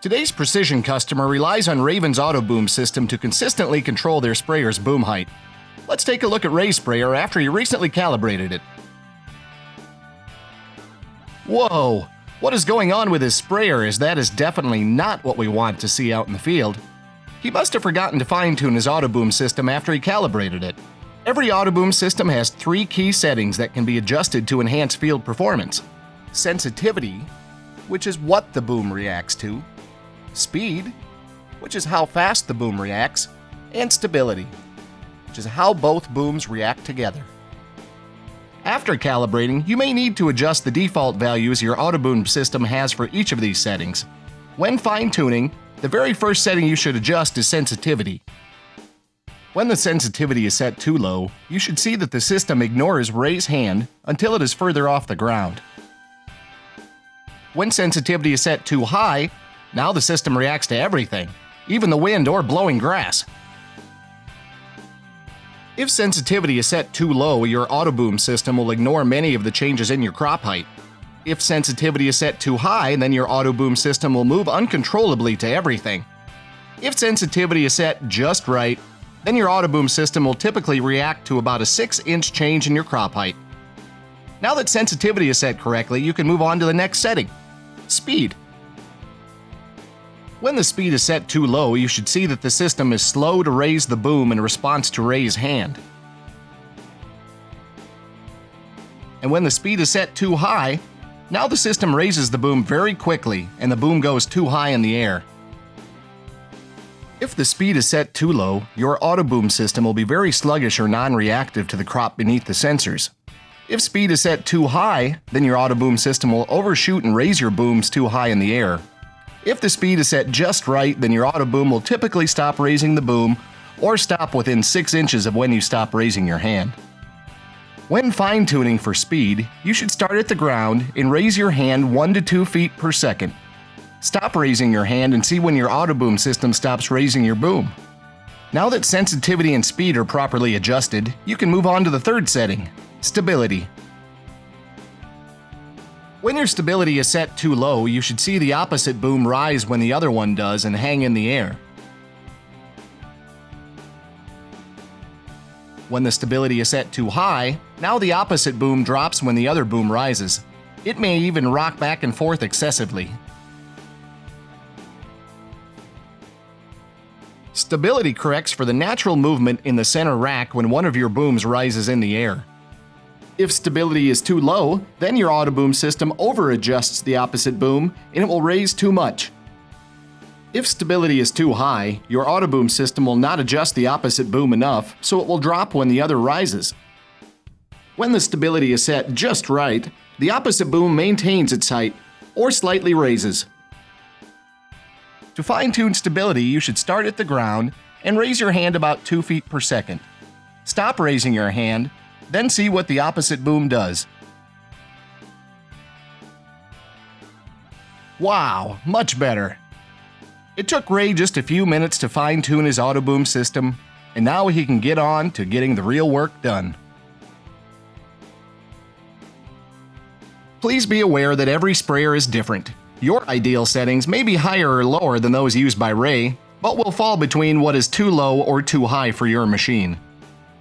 Today's precision customer relies on Raven's AutoBoom system to consistently control their sprayer's boom height. Let's take a look at Ray's sprayer after he recently calibrated it. Whoa! What is going on with his sprayer is that is definitely not what we want to see out in the field. He must have forgotten to fine-tune his AutoBoom system after he calibrated it. Every AutoBoom system has 3 key settings that can be adjusted to enhance field performance. Sensitivity, which is what the boom reacts to. Speed, which is how fast the boom reacts. And stability, which is how both booms react together. After calibrating, you may need to adjust the default values your AutoBoom system has for each of these settings. When fine-tuning, the very first setting you should adjust is sensitivity. When the sensitivity is set too low, you should see that the system ignores Ray's hand until it is further off the ground. When sensitivity is set too high, now the system reacts to everything, even the wind or blowing grass. If sensitivity is set too low, your AutoBoom system will ignore many of the changes in your crop height. If sensitivity is set too high, then your AutoBoom system will move uncontrollably to everything. If sensitivity is set just right, then your AutoBoom system will typically react to about a 6-inch change in your crop height. Now that sensitivity is set correctly, you can move on to the next setting: speed. When the speed is set too low, you should see that the system is slow to raise the boom in response to Ray's hand. And when the speed is set too high, now the system raises the boom very quickly and the boom goes too high in the air. If the speed is set too low, your AutoBoom system will be very sluggish or non-reactive to the crop beneath the sensors. If speed is set too high, then your AutoBoom system will overshoot and raise your booms too high in the air. If the speed is set just right, then your AutoBoom will typically stop raising the boom or stop within 6 inches of when you stop raising your hand. When fine-tuning for speed, you should start at the ground and raise your hand 1 to 2 feet per second. Stop raising your hand and see when your AutoBoom system stops raising your boom. Now that sensitivity and speed are properly adjusted, you can move on to the third setting: stability. When your stability is set too low, you should see the opposite boom rise when the other one does and hang in the air. When the stability is set too high, now the opposite boom drops when the other boom rises. It may even rock back and forth excessively. Stability corrects for the natural movement in the center rack when one of your booms rises in the air. If stability is too low, then your AutoBoom system over-adjusts the opposite boom and it will raise too much. If stability is too high, your AutoBoom system will not adjust the opposite boom enough, so it will drop when the other rises. When the stability is set just right, the opposite boom maintains its height or slightly raises. To fine-tune stability, you should start at the ground and raise your hand about 2 feet per second. Stop raising your hand, then see what the opposite boom does. Wow, much better! It took Ray just a few minutes to fine-tune his AutoBoom system, and now he can get on to getting the real work done. Please be aware that every sprayer is different. Your ideal settings may be higher or lower than those used by Ray, but will fall between what is too low or too high for your machine.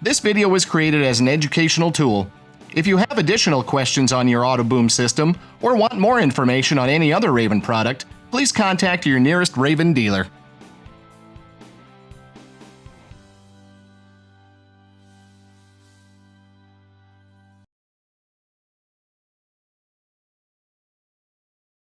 This video was created as an educational tool. If you have additional questions on your AutoBoom system or want more information on any other Raven product, please contact your nearest Raven dealer.